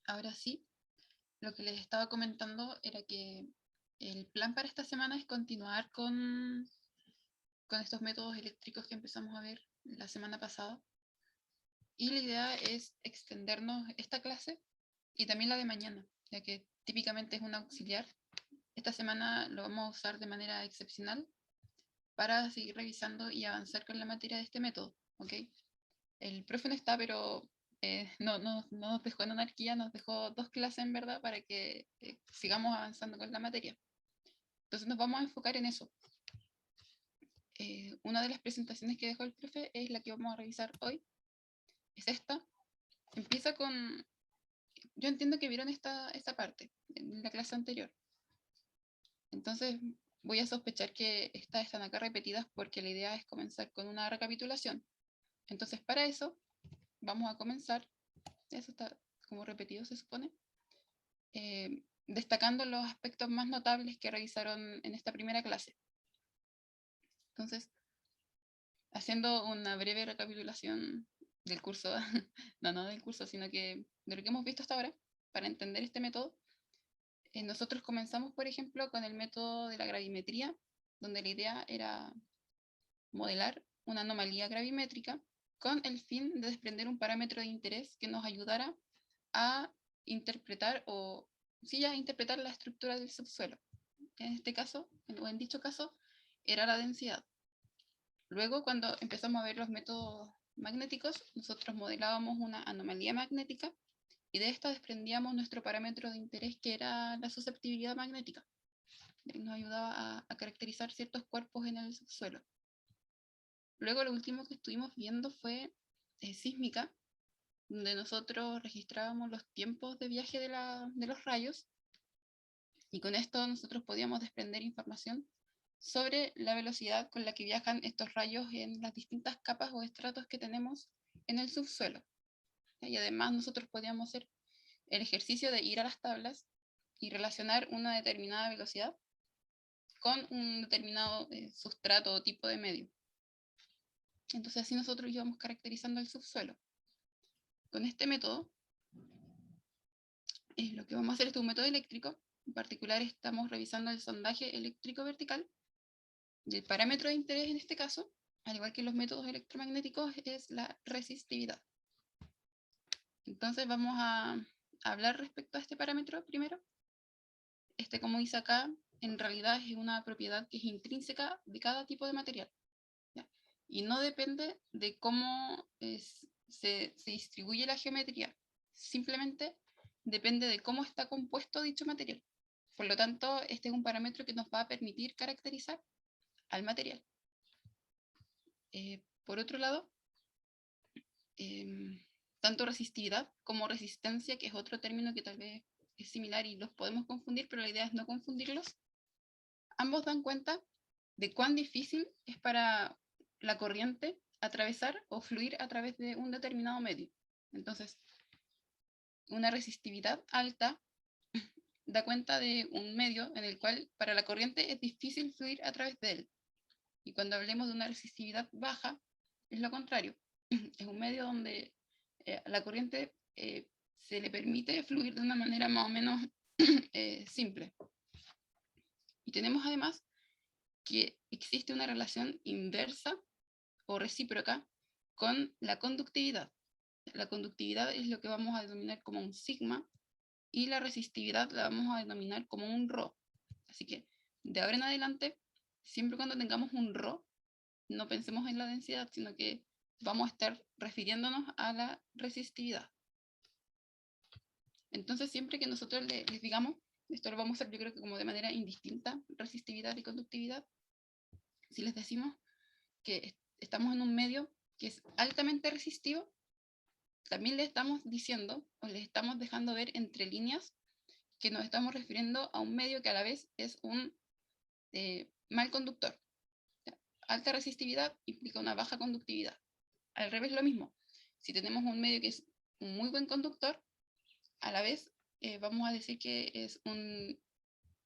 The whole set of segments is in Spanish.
Ahora sí, lo que les estaba comentando era que el plan para esta semana es continuar con estos métodos eléctricos que empezamos a ver la semana pasada. Y la idea es extendernos esta clase y también la de mañana, ya que típicamente es un auxiliar. Esta semana lo vamos a usar de manera excepcional para seguir revisando y avanzar con la materia de este método, ¿ok? El profe no está, pero no nos dejó en anarquía, nos dejó 2 clases en verdad para que sigamos avanzando con la materia. Entonces nos vamos a enfocar en eso. Una de las presentaciones que dejó el profe es la que vamos a revisar hoy. Es esta. Empieza con... Yo entiendo que vieron esta parte en la clase anterior. Entonces voy a sospechar que estas están acá repetidas porque la idea es comenzar con una recapitulación. Entonces para eso vamos a comenzar, eso está como repetido se supone, destacando los aspectos más notables que revisaron en esta primera clase. Entonces, haciendo una breve recapitulación del curso, no del curso, sino que de lo que hemos visto hasta ahora, para entender este método, nosotros comenzamos, por ejemplo, con el método de la gravimetría, donde la idea era modelar una anomalía gravimétrica con el fin de desprender un parámetro de interés que nos ayudara a interpretar a interpretar la estructura del subsuelo. En este caso, o en dicho caso, era la densidad. Luego, cuando empezamos a ver los métodos magnéticos, nosotros modelábamos una anomalía magnética y de esta desprendíamos nuestro parámetro de interés, que era la susceptibilidad magnética. Nos ayudaba a caracterizar ciertos cuerpos en el subsuelo. Luego, lo último que estuvimos viendo fue sísmica, donde nosotros registrábamos los tiempos de viaje de los rayos, y con esto nosotros podíamos desprender información sobre la velocidad con la que viajan estos rayos en las distintas capas o estratos que tenemos en el subsuelo. Y además nosotros podíamos hacer el ejercicio de ir a las tablas y relacionar una determinada velocidad con un determinado sustrato o tipo de medio. Entonces así nosotros íbamos caracterizando el subsuelo. Con este método, lo que vamos a hacer es un método eléctrico. En particular estamos revisando el sondaje eléctrico vertical. Y el parámetro de interés en este caso, al igual que los métodos electromagnéticos, es la resistividad. Entonces vamos a hablar respecto a este parámetro primero. Como dice acá, en realidad es una propiedad que es intrínseca de cada tipo de material, ¿ya? Y no depende de cómo se distribuye la geometría, simplemente depende de cómo está compuesto dicho material. Por lo tanto, este es un parámetro que nos va a permitir caracterizar al material. Por otro lado, tanto resistividad como resistencia, que es otro término que tal vez es similar y los podemos confundir, pero la idea es no confundirlos, ambos dan cuenta de cuán difícil es para la corriente atravesar o fluir a través de un determinado medio. Entonces, una resistividad alta da cuenta de un medio en el cual para la corriente es difícil fluir a través de él. Y cuando hablemos de una resistividad baja, es lo contrario. Es un medio donde la corriente se le permite fluir de una manera más o menos simple. Y tenemos además que existe una relación inversa o recíproca con la conductividad. La conductividad es lo que vamos a denominar como un sigma y la resistividad la vamos a denominar como un ρ. Así que de ahora en adelante, siempre cuando tengamos un ρ, no pensemos en la densidad, sino que vamos a estar refiriéndonos a la resistividad. Entonces, siempre que nosotros les digamos, esto lo vamos a hacer yo creo que como de manera indistinta, resistividad y conductividad, si les decimos que estamos en un medio que es altamente resistivo, también le estamos diciendo o les estamos dejando ver entre líneas que nos estamos refiriendo a un medio que a la vez es un mal conductor. Alta resistividad implica una baja conductividad. Al revés lo mismo. Si tenemos un medio que es un muy buen conductor, a la vez vamos a decir que es un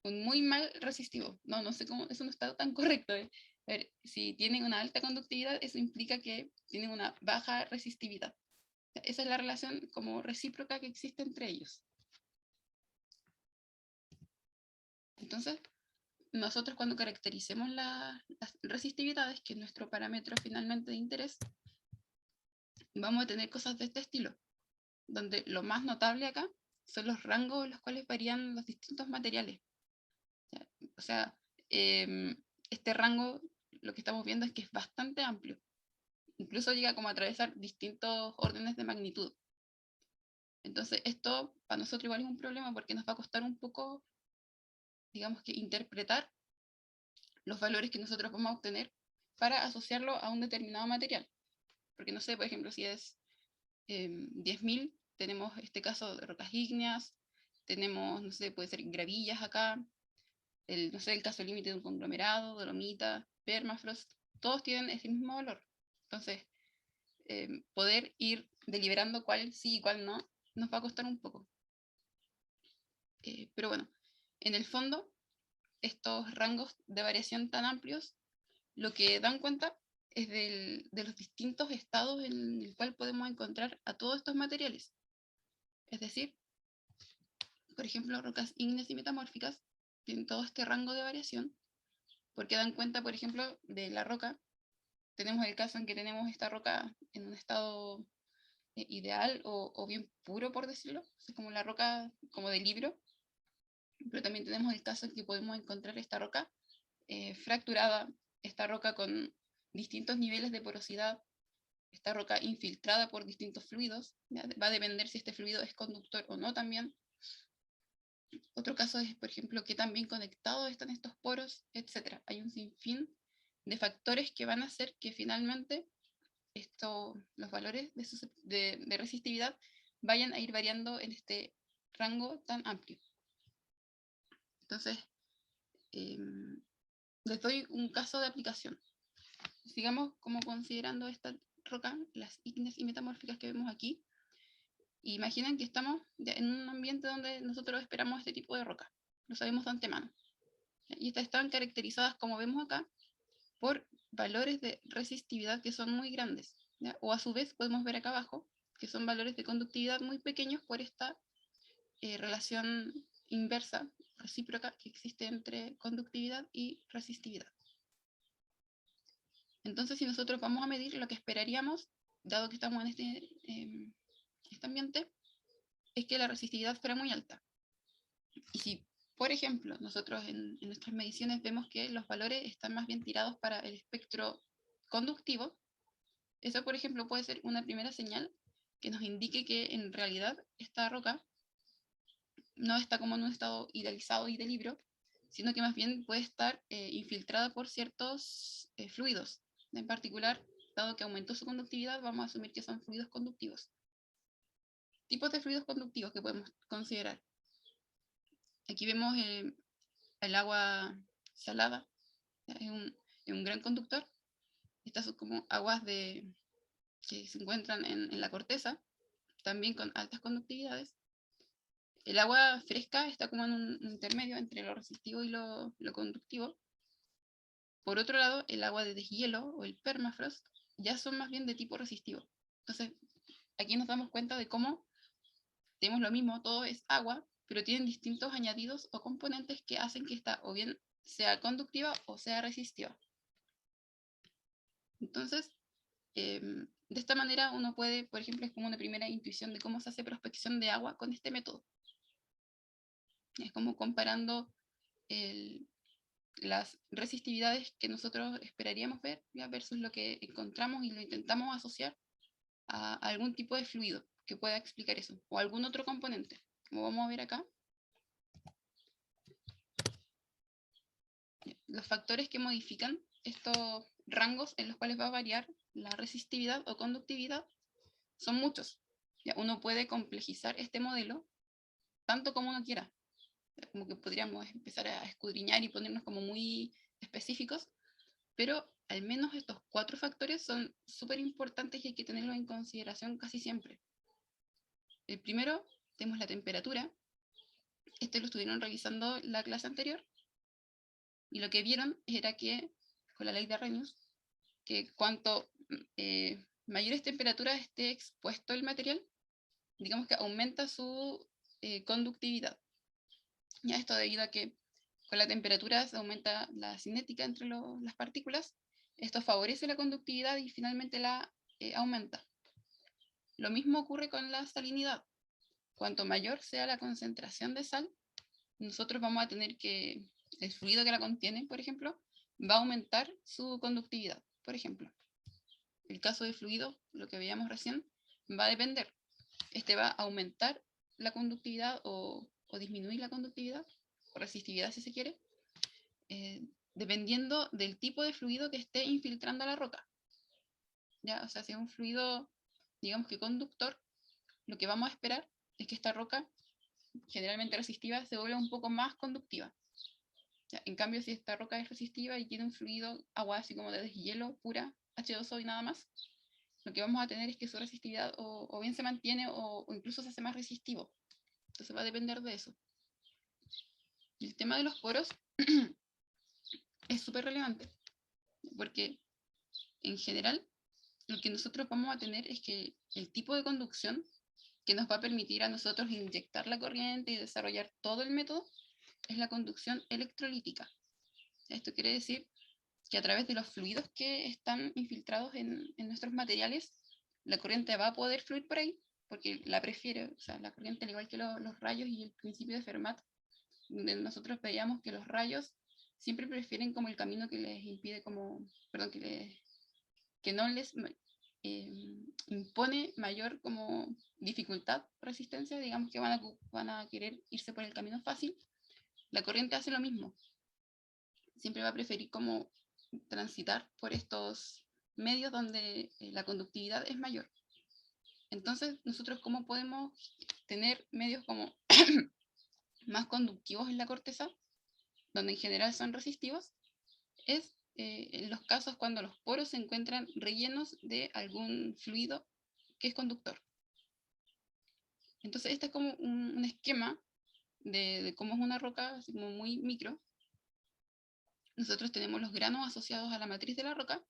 muy mal resistivo. No sé cómo, eso no está tan correcto. A ver, si tienen una alta conductividad, eso implica que tienen una baja resistividad. Esa es la relación como recíproca que existe entre ellos. Entonces, nosotros cuando caractericemos las resistividades, que es nuestro parámetro finalmente de interés, vamos a tener cosas de este estilo, donde lo más notable acá son los rangos en los cuales varían los distintos materiales. O sea, este rango, lo que estamos viendo es que es bastante amplio. Incluso llega como a atravesar distintos órdenes de magnitud. Entonces, esto para nosotros igual es un problema porque nos va a costar un poco, digamos que interpretar los valores que nosotros vamos a obtener para asociarlo a un determinado material. Porque no sé, por ejemplo, si es 10.000, tenemos este caso de rocas ígneas, tenemos, no sé, puede ser gravillas acá, no sé, el caso límite de un conglomerado, dolomita, permafrost, todos tienen ese mismo valor. Entonces, poder ir deliberando cuál sí y cuál no, nos va a costar un poco. Pero bueno, en el fondo, estos rangos de variación tan amplios, lo que dan cuenta es de los distintos estados en el cual podemos encontrar a todos estos materiales. Es decir, por ejemplo, rocas ígneas y metamórficas tienen todo este rango de variación, porque dan cuenta, por ejemplo, de la roca. Tenemos el caso en que tenemos esta roca en un estado ideal o bien puro, por decirlo, es como la roca como de libro, pero también tenemos el caso en que podemos encontrar esta roca fracturada, esta roca con distintos niveles de porosidad, esta roca infiltrada por distintos fluidos, ¿ya? Va a depender si este fluido es conductor o no también. Otro caso es, por ejemplo, qué tan bien conectados están estos poros, etc. Hay un sinfín de factores que van a hacer que finalmente los valores de resistividad vayan a ir variando en este rango tan amplio. Entonces, les doy un caso de aplicación. Sigamos como considerando esta roca, las ígneas y metamórficas que vemos aquí. Imaginen que estamos en un ambiente donde nosotros esperamos este tipo de roca. Lo sabemos de antemano. Y estas están caracterizadas, como vemos acá, por valores de resistividad que son muy grandes, ¿ya? O a su vez podemos ver acá abajo que son valores de conductividad muy pequeños por esta relación inversa, recíproca, que existe entre conductividad y resistividad. Entonces, si nosotros vamos a medir lo que esperaríamos, dado que estamos en este ambiente, es que la resistividad fuera muy alta. Y si, por ejemplo, nosotros en nuestras mediciones vemos que los valores están más bien tirados para el espectro conductivo, eso, por ejemplo, puede ser una primera señal que nos indique que en realidad esta roca no está como en un estado idealizado y de libro, sino que más bien puede estar infiltrada por ciertos fluidos. En particular, dado que aumentó su conductividad, vamos a asumir que son fluidos conductivos. Tipos de fluidos conductivos que podemos considerar. Aquí vemos el agua salada, es un gran conductor. Estas son como aguas que se encuentran en la corteza, también con altas conductividades. El agua fresca está como en un intermedio entre lo resistivo y lo conductivo. Por otro lado, el agua de deshielo o el permafrost ya son más bien de tipo resistivo. Entonces, aquí nos damos cuenta de cómo tenemos lo mismo, todo es agua, pero tienen distintos añadidos o componentes que hacen que esta o bien sea conductiva o sea resistiva. Entonces, de esta manera uno puede, por ejemplo, es como una primera intuición de cómo se hace prospección de agua con este método. Es como comparando las resistividades que nosotros esperaríamos ver, ¿ya? Versus lo que encontramos y lo intentamos asociar a algún tipo de fluido que pueda explicar eso, o algún otro componente, como vamos a ver acá. Los factores que modifican estos rangos en los cuales va a variar la resistividad o conductividad son muchos. ¿Ya? Uno puede complejizar este modelo tanto como uno quiera. Como que podríamos empezar a escudriñar y ponernos como muy específicos, pero al menos estos 4 factores son súper importantes y hay que tenerlos en consideración casi siempre. El primero, tenemos la temperatura. Este lo estuvieron revisando la clase anterior, y lo que vieron era que, con la ley de Arrhenius, que cuanto mayores temperaturas esté expuesto el material, digamos que aumenta su conductividad. Ya esto debido a que Con la temperatura se aumenta la cinética entre las partículas. Esto favorece la conductividad y finalmente la aumenta. Lo mismo ocurre con la salinidad. Cuanto mayor sea la concentración de sal, nosotros vamos a tener que, el fluido que la contiene, por ejemplo, va a aumentar su conductividad. Por ejemplo, el caso de fluido, lo que veíamos recién, va a depender. Este va a aumentar la conductividad o disminuir la conductividad, o resistividad si se quiere, dependiendo del tipo de fluido que esté infiltrando a la roca. ¿Ya? O sea, si es un fluido, digamos que conductor, lo que vamos a esperar es que esta roca, generalmente resistiva, se vuelva un poco más conductiva. ¿Ya? En cambio, si esta roca es resistiva y tiene un fluido, agua así como de deshielo pura, H2O y nada más, lo que vamos a tener es que su resistividad o bien se mantiene o incluso se hace más resistivo. Entonces va a depender de eso. Y el tema de los poros es súper relevante, porque en general lo que nosotros vamos a tener es que el tipo de conducción que nos va a permitir a nosotros inyectar la corriente y desarrollar todo el método es la conducción electrolítica. Esto quiere decir que a través de los fluidos que están infiltrados en nuestros materiales, la corriente va a poder fluir por ahí, porque la prefiere, o sea, la corriente, al igual que los rayos y el principio de Fermat, donde nosotros veíamos que los rayos siempre prefieren como el camino que les impide, como, perdón, que no les impone mayor como dificultad, resistencia, digamos que van a querer irse por el camino fácil. La corriente hace lo mismo, siempre va a preferir como transitar por estos medios donde la conductividad es mayor. Entonces, nosotros cómo podemos tener medios como más conductivos en la corteza, donde en general son resistivos, es en los casos cuando los poros se encuentran rellenos de algún fluido que es conductor. Entonces, este es como un esquema de cómo es una roca, así como muy micro. Nosotros tenemos los granos asociados a la matriz de la roca,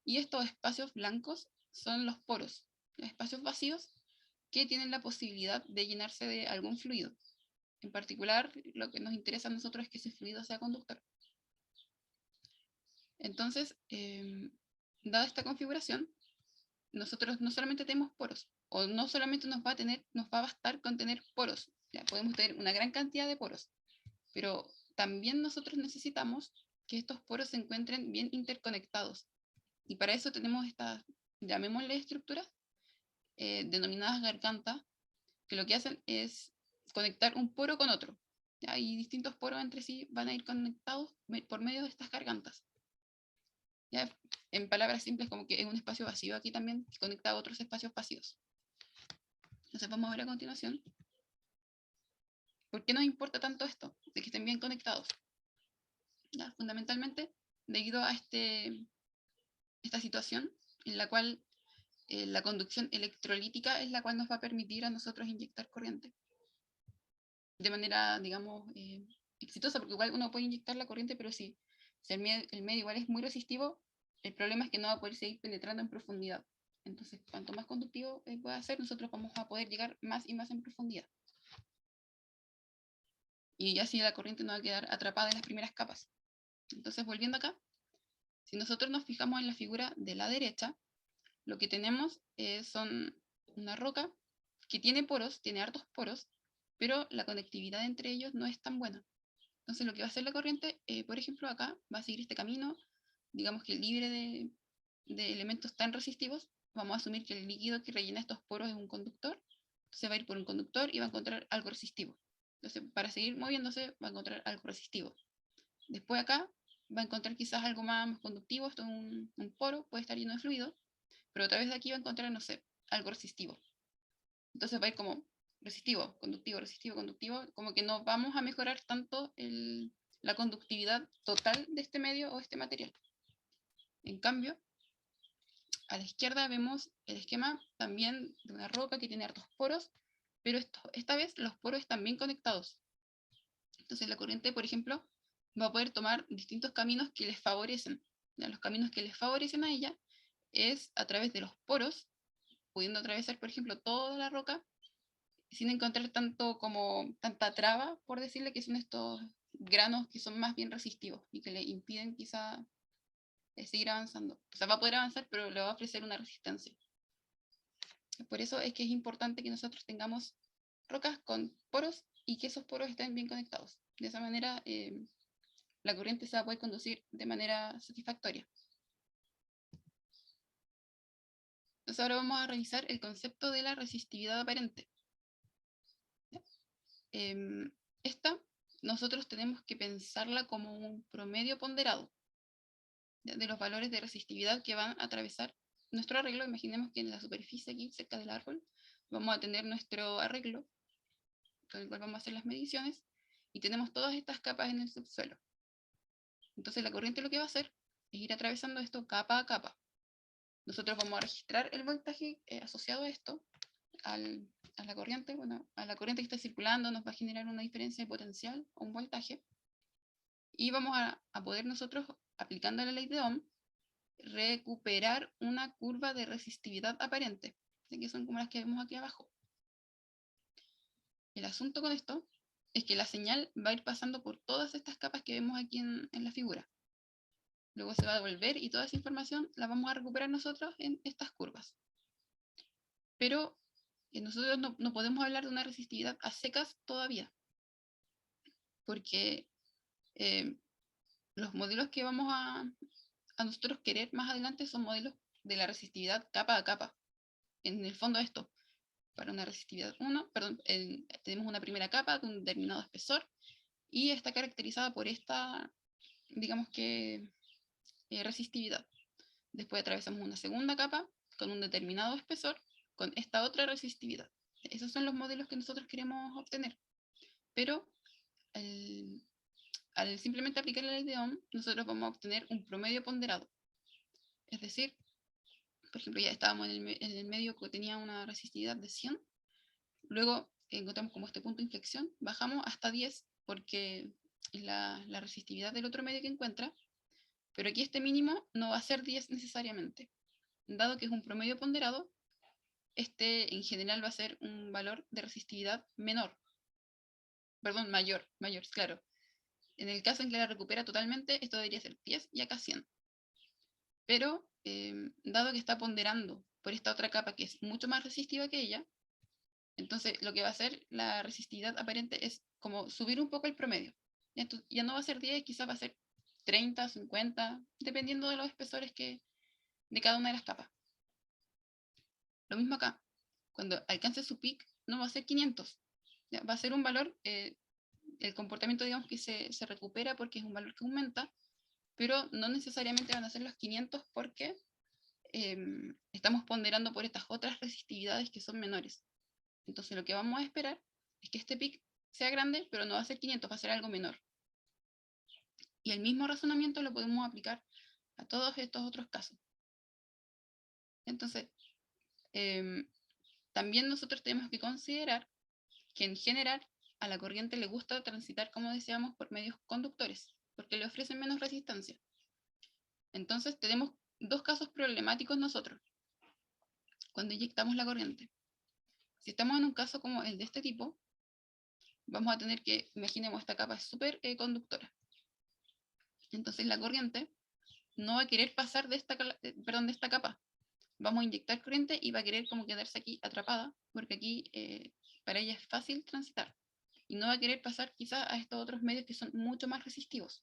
y estos espacios blancos son los poros, los espacios vacíos que tienen la posibilidad de llenarse de algún fluido. En particular, lo que nos interesa a nosotros es que ese fluido sea conductor. Entonces, dada esta configuración, nosotros no solamente tenemos poros, o no solamente nos va a bastar con tener poros, ya podemos tener una gran cantidad de poros, pero también nosotros necesitamos que estos poros se encuentren bien interconectados. Y para eso tenemos estas, llamémosle estructuras, denominadas gargantas, que lo que hacen es conectar un poro con otro. ¿Ya? Y distintos poros entre sí van a ir conectados por medio de estas gargantas. ¿Ya? En palabras simples, como que es un espacio vacío aquí también, que conecta a otros espacios vacíos. Entonces vamos a ver a continuación por qué nos importa tanto esto, de que estén bien conectados. ¿Ya? Fundamentalmente, debido a esta situación en la cual la conducción electrolítica es la cual nos va a permitir a nosotros inyectar corriente de manera, digamos, exitosa, porque igual uno puede inyectar la corriente, pero si el medio igual es muy resistivo, el problema es que no va a poder seguir penetrando en profundidad. Entonces, cuanto más conductivo pueda ser, nosotros vamos a poder llegar más y más en profundidad. Y ya así la corriente no va a quedar atrapada en las primeras capas. Entonces, volviendo acá, si nosotros nos fijamos en la figura de la derecha, lo que tenemos son una roca que tiene poros, tiene hartos poros, pero la conectividad entre ellos no es tan buena. Entonces lo que va a hacer la corriente, por ejemplo, acá va a seguir este camino, digamos que libre de elementos tan resistivos. Vamos a asumir que el líquido que rellena estos poros es un conductor, entonces va a ir por un conductor y va a encontrar algo resistivo. Entonces, para seguir moviéndose, va a encontrar algo resistivo. Después acá va a encontrar quizás algo más conductivo, esto es un poro, puede estar lleno de fluido, pero otra vez de aquí va a encontrar, no sé, algo resistivo. Entonces va a ir como resistivo, conductivo, resistivo, conductivo, como que no vamos a mejorar tanto la conductividad total de este medio o este material. En cambio, a la izquierda vemos el esquema también de una roca que tiene hartos poros, pero esta vez los poros están bien conectados. Entonces la corriente, por ejemplo, va a poder tomar distintos caminos que les favorecen. Los caminos que les favorecen a ella es a través de los poros, pudiendo atravesar, por ejemplo, toda la roca, sin encontrar tanta traba, por decirle, que son estos granos que son más bien resistivos y que le impiden quizá seguir avanzando. O sea, va a poder avanzar, pero le va a ofrecer una resistencia. Por eso es que es importante que nosotros tengamos rocas con poros y que esos poros estén bien conectados. De esa manera, la corriente se va a poder conducir de manera satisfactoria. Entonces ahora vamos a revisar el concepto de la resistividad aparente. Esta nosotros tenemos que pensarla como un promedio ponderado de los valores de resistividad que van a atravesar nuestro arreglo. Imaginemos que en la superficie aquí, cerca del árbol, vamos a tener nuestro arreglo, con el cual vamos a hacer las mediciones, y tenemos todas estas capas en el subsuelo. Entonces la corriente lo que va a hacer es ir atravesando esto capa a capa. Nosotros vamos a registrar el voltaje asociado a esto, a la corriente. Bueno, a la corriente que está circulando nos va a generar una diferencia de potencial o un voltaje, y vamos a poder nosotros, aplicando la ley de Ohm, recuperar una curva de resistividad aparente, que son como las que vemos aquí abajo. El asunto con esto es que la señal va a ir pasando por todas estas capas que vemos aquí en la figura. Luego se va a devolver y toda esa información la vamos a recuperar nosotros en estas curvas. Pero nosotros no podemos hablar de una resistividad a secas todavía, porque los modelos que vamos a nosotros querer más adelante son modelos de la resistividad capa a capa. En el fondo esto, para una resistividad 1, perdón, tenemos una primera capa de un determinado espesor y está caracterizada por esta, digamos que, resistividad. Después atravesamos una segunda capa con un determinado espesor con esta otra resistividad. Esos son los modelos que nosotros queremos obtener. Pero al simplemente aplicar la ley de Ohm, nosotros vamos a obtener un promedio ponderado. Es decir, por ejemplo, ya estábamos en el medio que tenía una resistividad de 100. Luego encontramos como este punto de inflexión, bajamos hasta 10 porque es la resistividad del otro medio que encuentra, pero aquí este mínimo no va a ser 10 necesariamente. Dado que es un promedio ponderado, este en general va a ser un valor de resistividad menor. Perdón, mayor, claro. En el caso en que la recupera totalmente, esto debería ser 10 y acá 100. Pero, dado que está ponderando por esta otra capa que es mucho más resistiva que ella, entonces lo que va a hacer la resistividad aparente es como subir un poco el promedio. Entonces, ya no va a ser 10, quizás va a ser 30, 50, dependiendo de los espesores de cada una de las capas. Lo mismo acá. Cuando alcance su peak, no va a ser 500. ¿Ya? Va a ser un valor, el comportamiento digamos que se recupera porque es un valor que aumenta, pero no necesariamente van a ser los 500 porque estamos ponderando por estas otras resistividades que son menores. Entonces lo que vamos a esperar es que este peak sea grande, pero no va a ser 500, va a ser algo menor. Y el mismo razonamiento lo podemos aplicar a todos estos otros casos. Entonces, también nosotros tenemos que considerar que en general a la corriente le gusta transitar, como decíamos, por medios conductores, porque le ofrecen menos resistencia. Entonces tenemos dos casos problemáticos nosotros, cuando inyectamos la corriente. Si estamos en un caso como el de este tipo, vamos a tener que, imaginemos, esta capa es súper conductora. Entonces la corriente no va a querer pasar de esta capa. Vamos a inyectar corriente y va a querer como quedarse aquí atrapada, porque aquí para ella es fácil transitar. Y no va a querer pasar quizás a estos otros medios que son mucho más resistivos.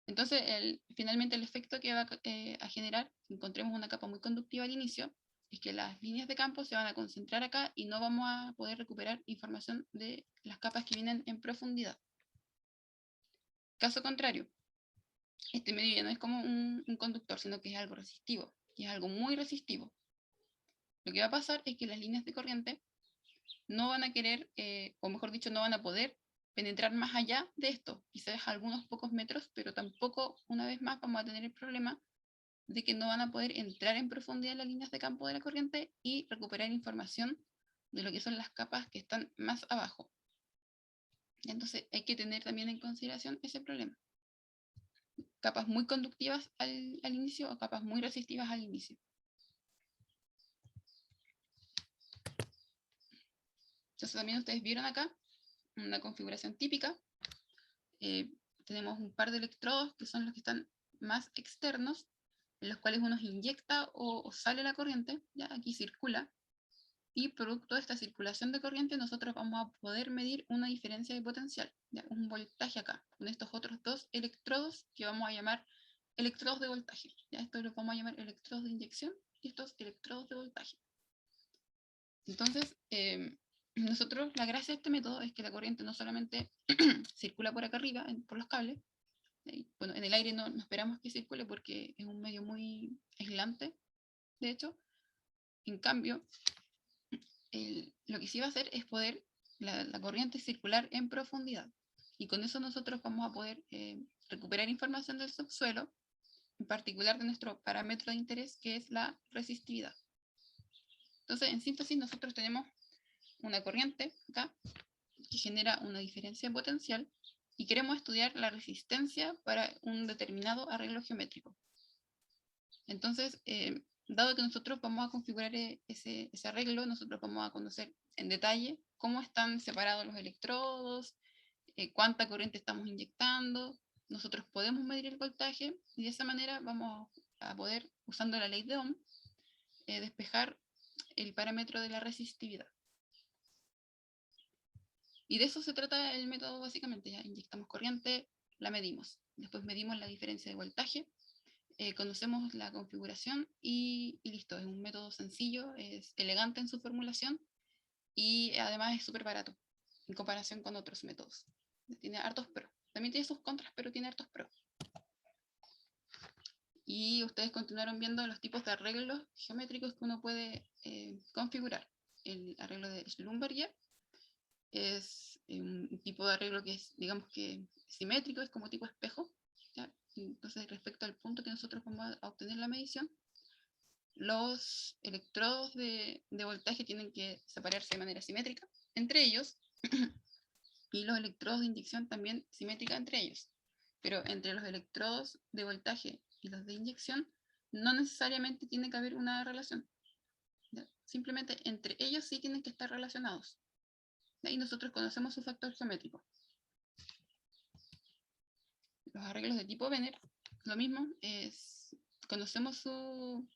Entonces, finalmente el efecto que va a generar, si encontremos una capa muy conductiva al inicio, es que las líneas de campo se van a concentrar acá y no vamos a poder recuperar información de las capas que vienen en profundidad. Caso contrario, este medio ya no es como un conductor, sino que es algo resistivo, y es algo muy resistivo. Lo que va a pasar es que las líneas de corriente no van a querer, o mejor dicho, no van a poder penetrar más allá de esto, quizás algunos pocos metros, pero tampoco, una vez más, vamos a tener el problema de que no van a poder entrar en profundidad en las líneas de campo de la corriente y recuperar información de lo que son las capas que están más abajo. Entonces hay que tener también en consideración ese problema. Capas muy conductivas al inicio o capas muy resistivas al inicio. Entonces también ustedes vieron acá una configuración típica tenemos un par de electrodos que son los que están más externos, en los cuales uno inyecta o sale la corriente, ya aquí circula, y producto de esta circulación de corriente nosotros vamos a poder medir una diferencia de potencial, ¿ya? Un voltaje acá, con estos otros dos electrodos que vamos a llamar electrodos de voltaje. ¿Ya? Estos los vamos a llamar electrodos de inyección y estos electrodos de voltaje. Entonces, nosotros, la gracia de este método es que la corriente no solamente circula por acá arriba, por los cables. Bueno, en el aire no esperamos que circule porque es un medio muy aislante, de hecho. En cambio, lo que sí va a hacer es poder la corriente circular en profundidad. Y con eso nosotros vamos a poder recuperar información del subsuelo, en particular de nuestro parámetro de interés, que es la resistividad. Entonces, en síntesis, nosotros tenemos una corriente acá que genera una diferencia potencial y queremos estudiar la resistencia para un determinado arreglo geométrico. Entonces, dado que nosotros vamos a configurar ese arreglo, nosotros vamos a conocer en detalle cómo están separados los electrodos, cuánta corriente estamos inyectando. Nosotros podemos medir el voltaje y de esa manera vamos a poder, usando la ley de Ohm, despejar el parámetro de la resistividad. Y de eso se trata el método básicamente. Ya inyectamos corriente, la medimos. Después medimos la diferencia de voltaje, conocemos la configuración y listo. Es un método sencillo, es elegante en su formulación y además es súper barato en comparación con otros métodos. Tiene hartos pros. También tiene sus contras, pero tiene hartos pros. Y ustedes continuaron viendo los tipos de arreglos geométricos que uno puede configurar. El arreglo de Schlumberger es un tipo de arreglo que es, digamos que simétrico, es como tipo espejo. ¿Ya? Entonces, respecto al punto que nosotros vamos a obtener la medición, los electrodos de voltaje tienen que separarse de manera simétrica entre ellos, y los electrodos de inyección también simétrica entre ellos. Pero entre los electrodos de voltaje y los de inyección, no necesariamente tiene que haber una relación. ¿Ya? Simplemente entre ellos sí tienen que estar relacionados. Y nosotros conocemos su factor geométrico. Los arreglos de tipo Wiener, lo mismo, conocemos su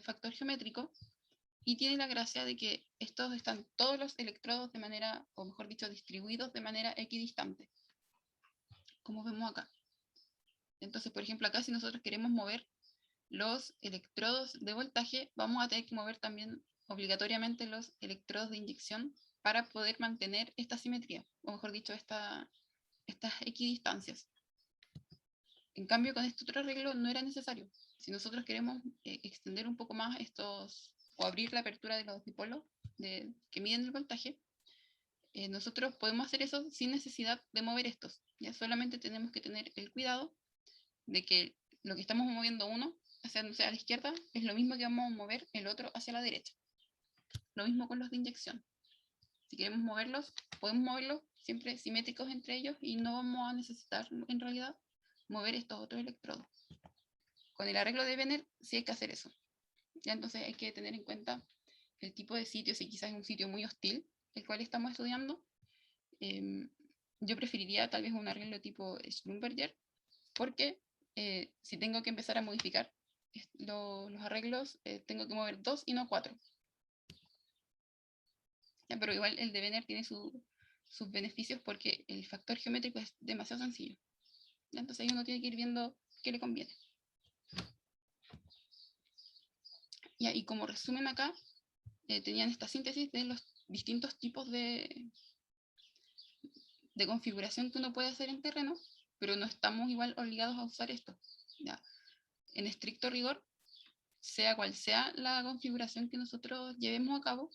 factor geométrico y tiene la gracia de que estos están todos los electrodos de manera, o mejor dicho, distribuidos de manera equidistante, como vemos acá. Entonces, por ejemplo, acá si nosotros queremos mover los electrodos de voltaje, vamos a tener que mover también obligatoriamente los electrodos de inyección para poder mantener esta simetría, o mejor dicho, estas equidistancias. En cambio, con este otro arreglo no era necesario. Si nosotros queremos extender un poco más estos, o abrir la apertura de los dipolos que miden el voltaje, nosotros podemos hacer eso sin necesidad de mover estos. Ya solamente tenemos que tener el cuidado de que lo que estamos moviendo uno hacia la izquierda es lo mismo que vamos a mover el otro hacia la derecha. Lo mismo con los de inyección. Si queremos moverlos, podemos moverlos siempre simétricos entre ellos y no vamos a necesitar en realidad mover estos otros electrodos. Con el arreglo de Wiener sí hay que hacer eso. Ya entonces hay que tener en cuenta el tipo de sitio, si quizás es un sitio muy hostil, el cual estamos estudiando. Yo preferiría tal vez un arreglo tipo Schlumberger, porque si tengo que empezar a modificar los arreglos, tengo que mover 2 y no 4. Ya, pero igual el de Wiener tiene sus beneficios porque el factor geométrico es demasiado sencillo. Ya, entonces ahí uno tiene que ir viendo qué le conviene. Ya, y como resumen acá, tenían esta síntesis de los distintos tipos de configuración que uno puede hacer en terreno, pero no estamos igual obligados a usar esto. ¿Ya? En estricto rigor, sea cual sea la configuración que nosotros llevemos a cabo,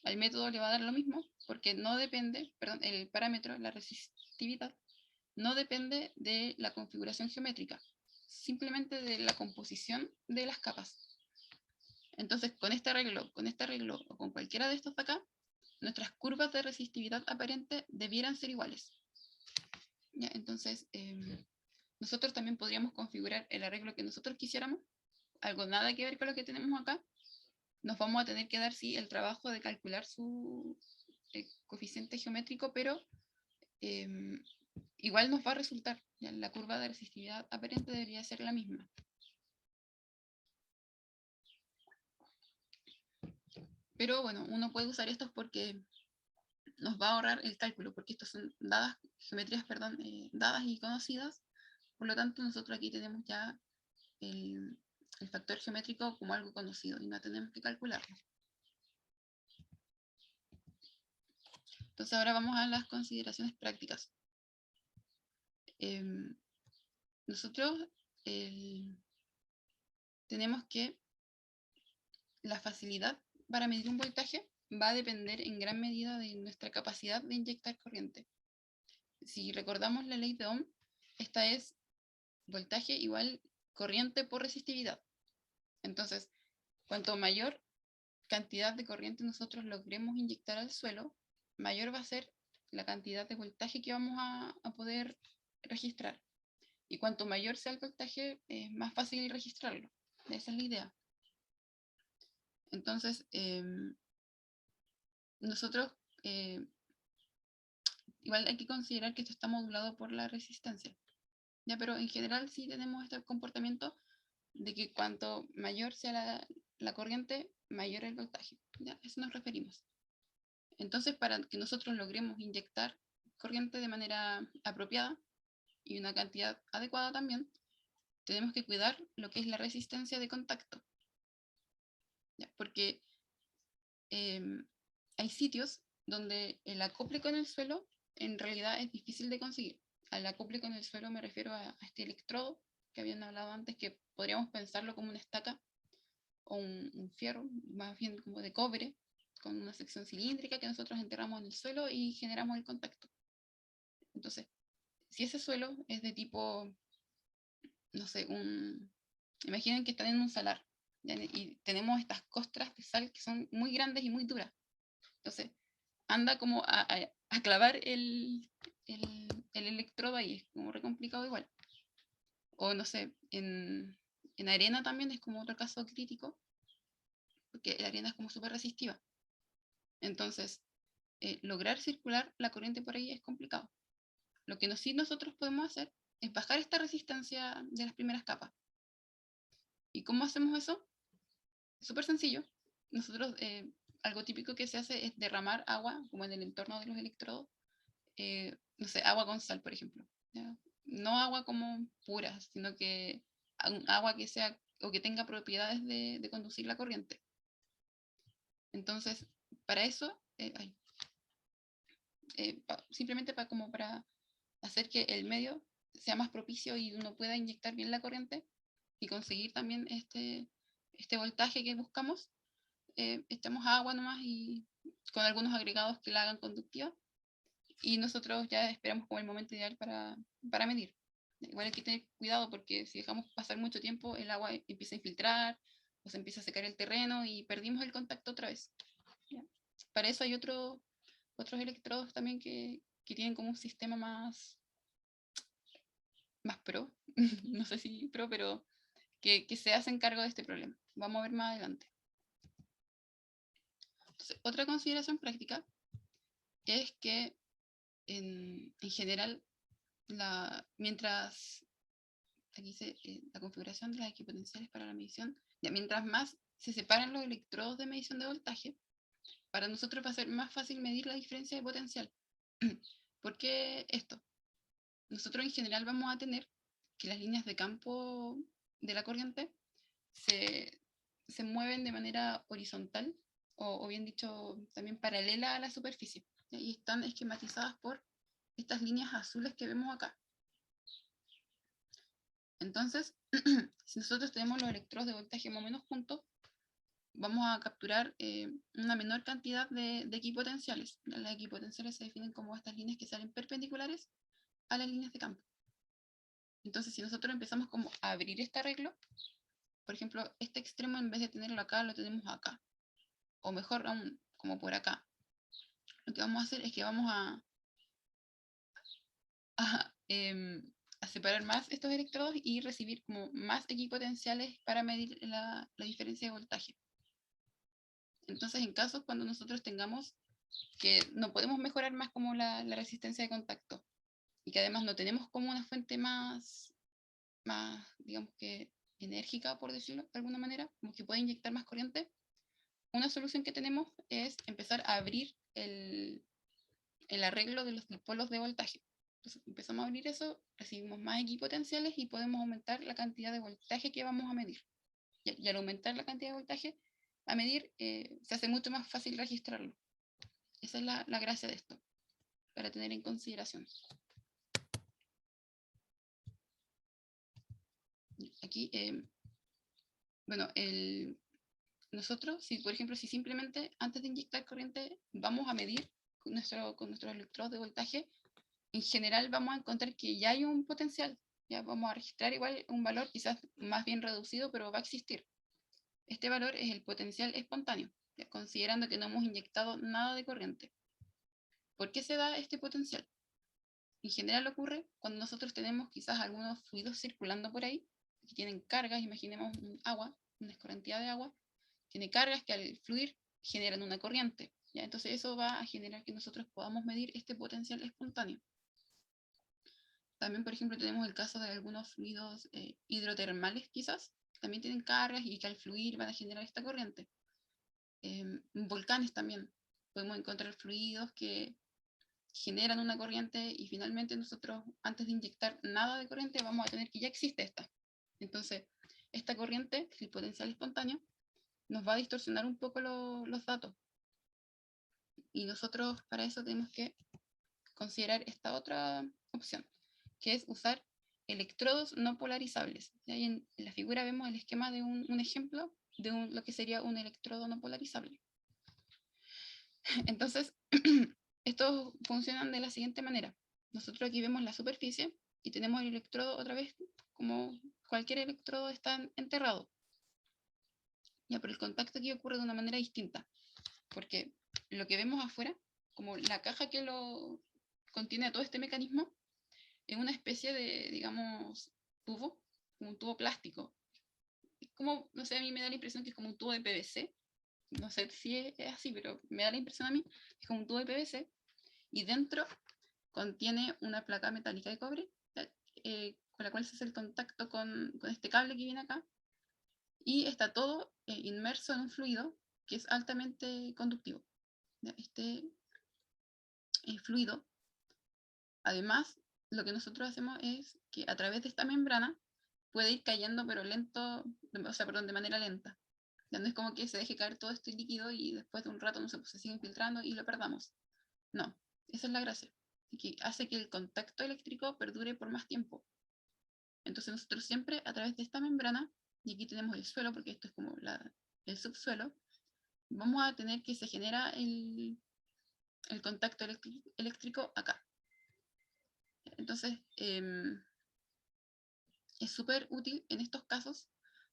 al método le va a dar lo mismo, porque no depende, perdón, el parámetro, la resistividad, no depende de la configuración geométrica, simplemente de la composición de las capas. Entonces, con este arreglo o con cualquiera de estos de acá, nuestras curvas de resistividad aparente debieran ser iguales. ¿Ya? Entonces, nosotros también podríamos configurar el arreglo que nosotros quisiéramos, algo nada que ver con lo que tenemos acá. Nos vamos a tener que dar, sí, el trabajo de calcular su coeficiente geométrico, pero igual nos va a resultar. Ya, la curva de resistividad aparente debería ser la misma. Pero bueno, uno puede usar estos porque nos va a ahorrar el cálculo, porque estos son geometrías, perdón, dadas y conocidas. Por lo tanto, nosotros aquí tenemos ya el factor geométrico como algo conocido y no tenemos que calcularlo. Entonces ahora vamos a las consideraciones prácticas. Nosotros tenemos que la facilidad para medir un voltaje va a depender en gran medida de nuestra capacidad de inyectar corriente. Si recordamos la ley de Ohm, esta es voltaje igual corriente por resistividad. Entonces, cuanto mayor cantidad de corriente nosotros logremos inyectar al suelo, mayor va a ser la cantidad de voltaje que vamos a poder registrar. Y cuanto mayor sea el voltaje, es más fácil registrarlo. Esa es la idea. Entonces, nosotros igual hay que considerar que esto está modulado por la resistencia. ¿Ya? Pero en general sí tenemos este comportamiento de que cuanto mayor sea la corriente, mayor el voltaje. ¿Ya? A eso nos referimos. Entonces, para que nosotros logremos inyectar corriente de manera apropiada y una cantidad adecuada también, tenemos que cuidar lo que es la resistencia de contacto. ¿Ya? Porque hay sitios donde el acople con el suelo en realidad es difícil de conseguir. Al acople con el suelo me refiero a este electrodo que habían hablado antes, que podríamos pensarlo como una estaca o un fierro, más bien como de cobre, con una sección cilíndrica que nosotros enterramos en el suelo y generamos el contacto. Entonces, si ese suelo es de tipo, no sé, imaginen que están en un salar, ¿ya? Y tenemos estas costras de sal que son muy grandes y muy duras. Entonces, anda como a clavar el electrodo ahí, es como re complicado igual. O no sé, en arena también es como otro caso crítico, porque la arena es como súper resistiva. Entonces, lograr circular la corriente por ahí es complicado. Lo que sí nosotros podemos hacer es bajar esta resistencia de las primeras capas. ¿Y cómo hacemos eso? Súper sencillo. Nosotros, algo típico que se hace es derramar agua, como en el entorno de los electrodos, no sé, agua con sal, por ejemplo. ¿Ya? No agua como pura, sino que agua que sea o que tenga propiedades de conducir la corriente. Entonces, para eso, simplemente como para hacer que el medio sea más propicio y uno pueda inyectar bien la corriente y conseguir también este voltaje que buscamos, echamos agua nomás y con algunos agregados que la hagan conductiva y nosotros ya esperamos como el momento ideal para medir. Igual hay que tener cuidado porque si dejamos pasar mucho tiempo el agua empieza a infiltrar o se empieza a secar el terreno y perdimos el contacto otra vez. ¿Ya? Para eso hay otros electrodos también que tienen como un sistema más pro, no sé si pro, pero que se hacen cargo de este problema. Vamos a ver más adelante. Entonces, otra consideración práctica es que en general, mientras aquí dice la configuración de las equipotenciales para la medición, ya, mientras más se separan los electrodos de medición de voltaje, para nosotros va a ser más fácil medir la diferencia de potencial. ¿Por qué esto? Nosotros en general vamos a tener que las líneas de campo de la corriente se mueven de manera horizontal, o bien dicho, también paralela a la superficie, y están esquematizadas por estas líneas azules que vemos acá. Entonces, si nosotros tenemos los electrodos de voltaje más o menos juntos, vamos a capturar una menor cantidad de equipotenciales. Las equipotenciales se definen como estas líneas que salen perpendiculares a las líneas de campo. Entonces, si nosotros empezamos como a abrir este arreglo, por ejemplo, este extremo en vez de tenerlo acá, lo tenemos acá. O mejor aún, como por acá. Lo que vamos a hacer es que vamos a, a separar más estos electrodos y recibir como más equipotenciales para medir la diferencia de voltaje. Entonces, en casos cuando nosotros tengamos que no podemos mejorar más como la resistencia de contacto y que además no tenemos como una fuente más, digamos que enérgica, por decirlo de alguna manera, como que puede inyectar más corriente, una solución que tenemos es empezar a abrir el arreglo de los dipolos de voltaje. Entonces empezamos a abrir eso, recibimos más equipotenciales y podemos aumentar la cantidad de voltaje que vamos a medir. Y al aumentar la cantidad de voltaje a medir, se hace mucho más fácil registrarlo. Esa es la gracia de esto, para tener en consideración. Aquí, bueno, nosotros, si por ejemplo, si simplemente antes de inyectar corriente vamos a medir con nuestros electrodos de voltaje, en general vamos a encontrar que ya hay un potencial. Ya vamos a registrar igual un valor quizás más bien reducido, pero va a existir. Este valor es el potencial espontáneo, ya, considerando que no hemos inyectado nada de corriente. ¿Por qué se da este potencial? En general ocurre cuando nosotros tenemos quizás algunos fluidos circulando por ahí, que tienen cargas, imaginemos un agua, una escorrentía de agua, tiene cargas que al fluir generan una corriente. ¿Ya? Entonces eso va a generar que nosotros podamos medir este potencial espontáneo. También, por ejemplo, tenemos el caso de algunos fluidos hidrotermales, quizás, que también tienen cargas y que al fluir van a generar esta corriente. Volcanes también. Podemos encontrar fluidos que generan una corriente y finalmente nosotros, antes de inyectar nada de corriente, vamos a tener que ya existe esta. Entonces, esta corriente, el potencial espontáneo, nos va a distorsionar un poco los datos. Y nosotros para eso tenemos que considerar esta otra opción, que es usar electrodos no polarizables. Ahí en la figura vemos el esquema de un ejemplo de lo que sería un electrodo no polarizable. Entonces, estos funcionan de la siguiente manera. Nosotros aquí vemos la superficie y tenemos el electrodo otra vez, como cualquier electrodo está enterrado. Ya, pero el contacto aquí ocurre de una manera distinta, porque lo que vemos afuera, como la caja que lo contiene a todo este mecanismo, es una especie de, digamos, tubo, como un tubo plástico. Es como, no sé, a mí me da la impresión que es como un tubo de PVC. No sé si es así, pero me da la impresión a mí, es como un tubo de PVC. Y dentro contiene una placa metálica de cobre, con la cual se hace el contacto con este cable que viene acá. Y está todo inmerso en un fluido que es altamente conductivo. Este fluido, además, lo que nosotros hacemos es que a través de esta membrana puede ir cayendo, pero lento, o sea, perdón, de manera lenta. Ya no es como que se deje caer todo este líquido y después de un rato no sé, pues se sigue infiltrando y lo perdamos. No, esa es la gracia, que hace que el contacto eléctrico perdure por más tiempo. Entonces nosotros siempre a través de esta membrana, y aquí tenemos el suelo, porque esto es como el subsuelo, vamos a tener que se genera el contacto eléctrico acá. Entonces, es súper útil en estos casos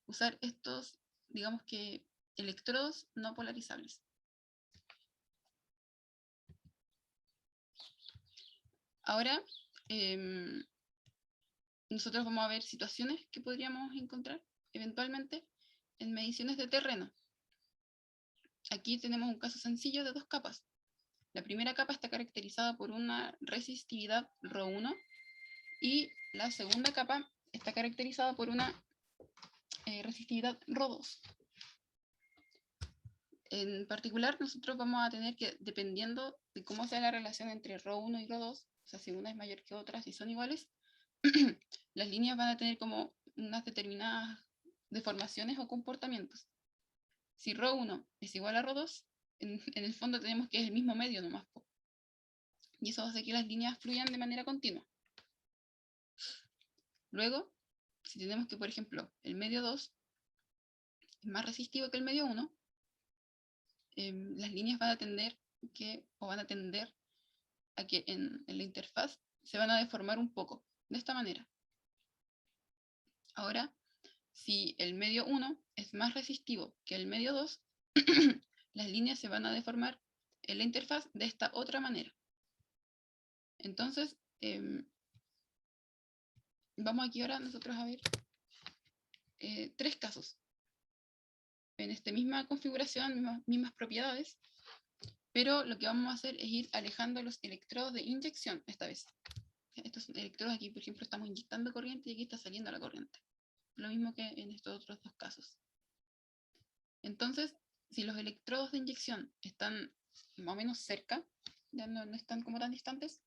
usar estos, digamos que, electrodos no polarizables. Ahora, nosotros vamos a ver situaciones que podríamos encontrar eventualmente en mediciones de terreno. Aquí tenemos un caso sencillo de dos capas. La primera capa está caracterizada por una resistividad ρ1 y la segunda capa está caracterizada por una resistividad ρ2. En particular, nosotros vamos a tener que, dependiendo de cómo sea la relación entre ρ1 y ρ2, o sea, si una es mayor que otra, si son iguales, las líneas van a tener como unas determinadas deformaciones o comportamientos. Si ρ1 es igual a ρ2, en el fondo tenemos que es el mismo medio nomás. Y eso hace que las líneas fluyan de manera continua. Luego, si tenemos que, por ejemplo, el medio 2 es más resistivo que el medio 1, las líneas van a tender a que en la interfaz se van a deformar un poco, de esta manera. Ahora, si el medio 1 es más resistivo que el medio 2, las líneas se van a deformar en la interfaz de esta otra manera. Entonces, vamos aquí ahora nosotros a ver tres casos. En esta misma configuración, mismas propiedades, pero lo que vamos a hacer es ir alejando los electrodos de inyección esta vez. Estos electrodos aquí, por ejemplo, estamos inyectando corriente y aquí está saliendo la corriente. Lo mismo que en estos otros dos casos. Entonces, si los electrodos de inyección están más o menos cerca, ya no están como tan distantes,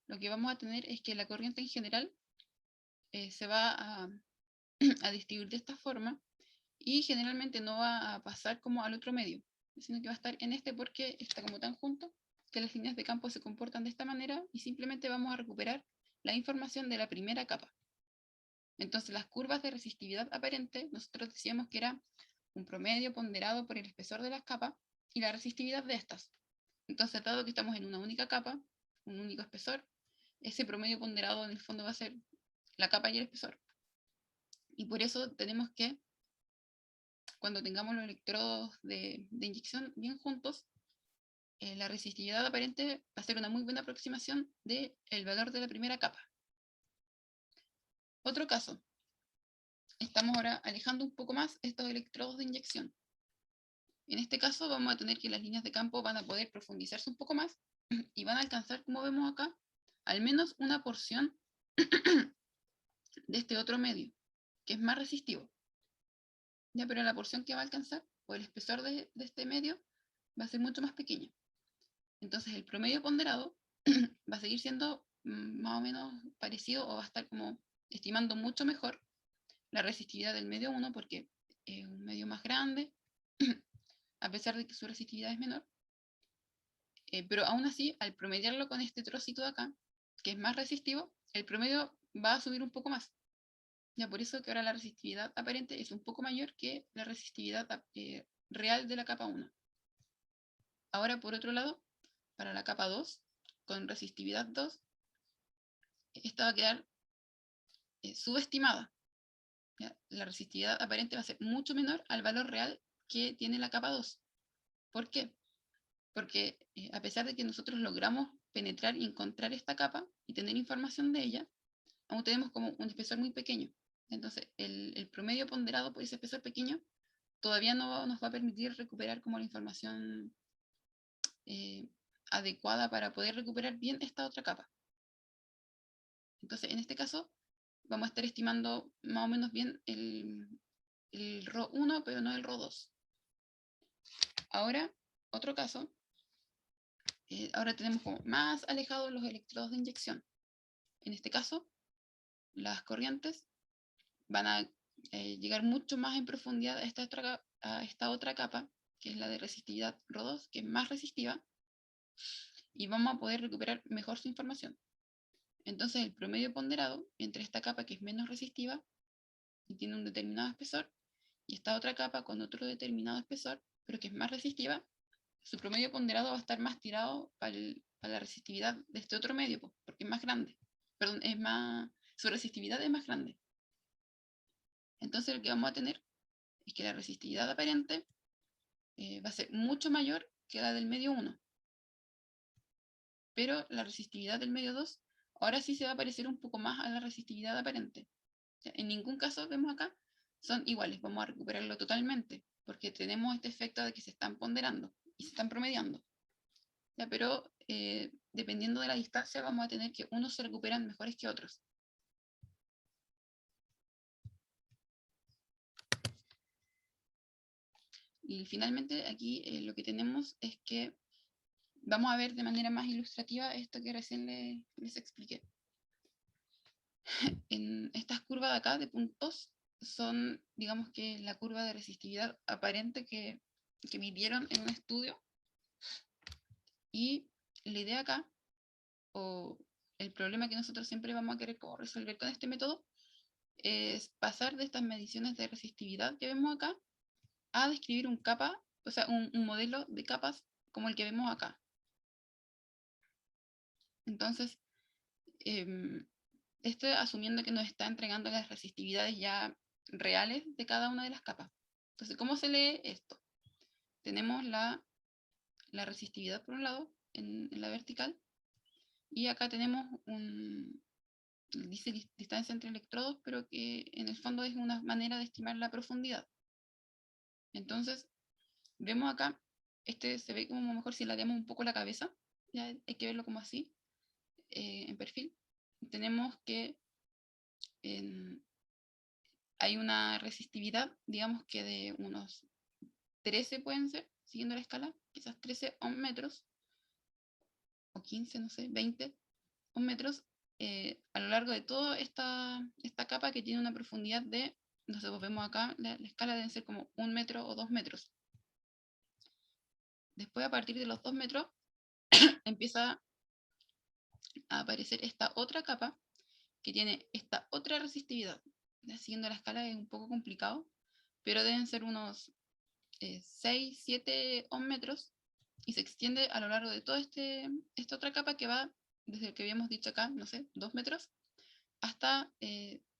lo que vamos a tener es que la corriente en general se va a distribuir de esta forma y generalmente no va a pasar como al otro medio, sino que va a estar en este porque está como tan junto que las líneas de campo se comportan de esta manera y simplemente vamos a recuperar la información de la primera capa. Entonces las curvas de resistividad aparente, nosotros decíamos que era un promedio ponderado por el espesor de las capas y la resistividad de estas. Entonces, dado que estamos en una única capa, un único espesor, ese promedio ponderado en el fondo va a ser la capa y el espesor. Y por eso tenemos que, cuando tengamos los electrodos de inyección bien juntos, la resistividad aparente va a ser una muy buena aproximación del valor de la primera capa. Otro caso, estamos ahora alejando un poco más estos electrodos de inyección. En este caso vamos a tener que las líneas de campo van a poder profundizarse un poco más y van a alcanzar, como vemos acá, al menos una porción de este otro medio, que es más resistivo. Ya, pero la porción que va a alcanzar, o el espesor de este medio, va a ser mucho más pequeño. Entonces el promedio ponderado va a seguir siendo más o menos parecido, o va a estar como estimando mucho mejor la resistividad del medio 1, porque es un medio más grande, a pesar de que su resistividad es menor. Pero aún así, al promediarlo con este trocito de acá, que es más resistivo, el promedio va a subir un poco más. Ya por eso que ahora la resistividad aparente es un poco mayor que la resistividad real de la capa 1. Ahora, por otro lado, para la capa 2, con resistividad 2, esta va a quedar subestimada. ¿Ya? La resistividad aparente va a ser mucho menor al valor real que tiene la capa 2. ¿Por qué? Porque a pesar de que nosotros logramos penetrar y encontrar esta capa y tener información de ella, aún tenemos como un espesor muy pequeño. Entonces, el promedio ponderado por ese espesor pequeño todavía no nos va a permitir recuperar como la información adecuada para poder recuperar bien esta otra capa. Entonces, en este caso, vamos a estar estimando más o menos bien el ρ1, pero no el ρ2. Ahora, otro caso, ahora tenemos como más alejados los electrodos de inyección. En este caso, las corrientes van a llegar mucho más en profundidad a esta otra capa, que es la de resistividad ρ2, que es más resistiva, y vamos a poder recuperar mejor su información. Entonces el promedio ponderado entre esta capa que es menos resistiva y tiene un determinado espesor, y esta otra capa con otro determinado espesor, pero que es más resistiva, su promedio ponderado va a estar más tirado para la resistividad de este otro medio, porque es más grande. Perdón, su resistividad es más grande. Entonces lo que vamos a tener es que la resistividad aparente va a ser mucho mayor que la del medio 1. Pero la resistividad del medio 2 ahora sí se va a parecer un poco más a la resistividad aparente. En ningún caso, vemos acá, son iguales. Vamos a recuperarlo totalmente, porque tenemos este efecto de que se están ponderando y se están promediando. ¿Ya? Pero dependiendo de la distancia, vamos a tener que unos se recuperan mejores que otros. Y finalmente aquí lo que tenemos es que vamos a ver de manera más ilustrativa esto que recién les expliqué. En estas curvas de acá de puntos son, digamos que la curva de resistividad aparente que midieron en un estudio. Y la idea acá, o el problema que nosotros siempre vamos a querer como resolver con este método, es pasar de estas mediciones de resistividad que vemos acá a describir un capa, o sea, un modelo de capas como el que vemos acá. Entonces, esto asumiendo que nos está entregando las resistividades ya reales de cada una de las capas. Entonces, ¿cómo se lee esto? Tenemos la resistividad por un lado, en la vertical, y acá tenemos dice distancia entre electrodos, pero que en el fondo es una manera de estimar la profundidad. Entonces, vemos acá, este se ve como mejor si le damos un poco la cabeza, ya hay que verlo como así, en perfil. tenemos que hay una resistividad, digamos que de unos 13 pueden ser, siguiendo la escala, quizás 13 ohm metros, o 15, no sé, 20 ohm metros, a lo largo de toda esta capa que tiene una profundidad de, no sé, pues vemos acá, la escala debe ser como 1 metro o 2 metros. Después, a partir de los 2 metros, empieza a aparecer esta otra capa que tiene esta otra resistividad. Siguiendo la escala es un poco complicado, pero deben ser unos 6, 7 ohm metros, y se extiende a lo largo de toda esta otra capa que va desde el que habíamos dicho acá, no sé, 2 metros, hasta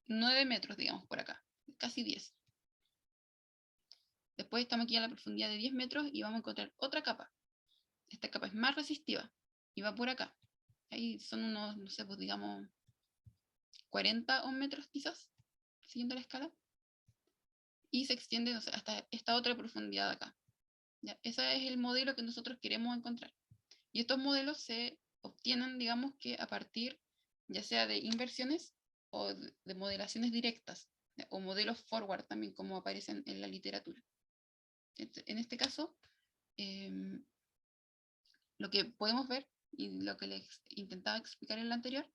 9 metros, digamos, por acá, casi 10. Después estamos aquí a la profundidad de 10 metros y vamos a encontrar otra capa. Esta capa es más resistiva y va por acá. Ahí son unos, no sé, pues digamos 40 ohm metros quizás, siguiendo la escala. Y se extiende, no sé, hasta esta otra profundidad acá. ¿Ya? Ese es el modelo que nosotros queremos encontrar. Y estos modelos se obtienen, digamos que a partir ya sea de inversiones o de modelaciones directas, ¿ya? O modelos forward también, como aparecen en la literatura. En este caso, lo que podemos ver, y lo que les intentaba explicar en la anterior,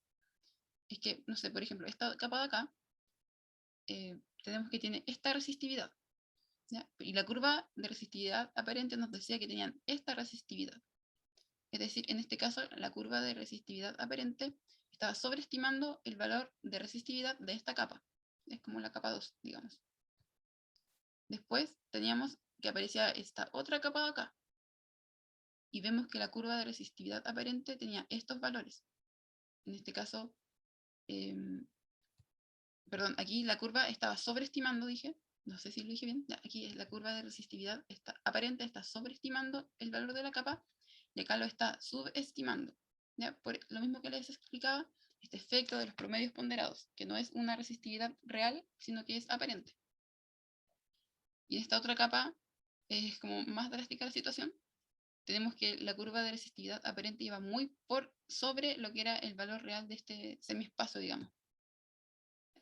es que, no sé, por ejemplo, esta capa de acá, tenemos que tiene esta resistividad, ¿ya? Y la curva de resistividad aparente nos decía que tenían esta resistividad. Es decir, en este caso, la curva de resistividad aparente estaba sobreestimando el valor de resistividad de esta capa. Es como la capa 2, digamos. Después teníamos que aparecía esta otra capa de acá. Y vemos que la curva de resistividad aparente tenía estos valores. En este caso, perdón, aquí la curva estaba sobreestimando, dije. No sé si lo dije bien. Ya, aquí es la curva de resistividad aparente está sobreestimando el valor de la capa, y acá lo está subestimando. ¿Ya? Por lo mismo que les explicaba, este efecto de los promedios ponderados, que no es una resistividad real, sino que es aparente. Y en esta otra capa es como más drástica la situación. Tenemos que la curva de resistividad aparente iba muy por sobre lo que era el valor real de este semiespacio, digamos.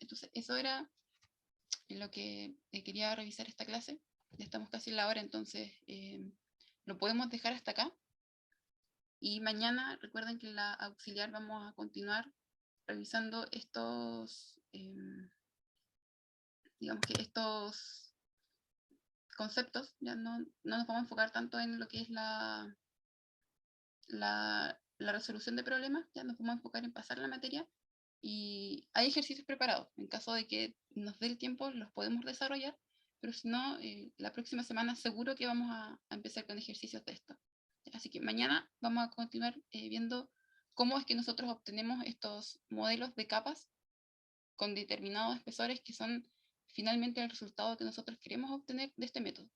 Entonces, eso era lo que quería revisar esta clase. Ya estamos casi en la hora, entonces lo podemos dejar hasta acá. Y mañana, recuerden que en la auxiliar vamos a continuar revisando estos, digamos que estos conceptos. Ya no nos vamos a enfocar tanto en lo que es la resolución de problemas, ya nos vamos a enfocar en pasar la materia. Y hay ejercicios preparados. En caso de que nos dé el tiempo, los podemos desarrollar, pero si no, la próxima semana seguro que vamos a empezar con ejercicios de esto. Así que mañana vamos a continuar viendo cómo es que nosotros obtenemos estos modelos de capas con determinados espesores que son finalmente el resultado que nosotros queremos obtener de este método.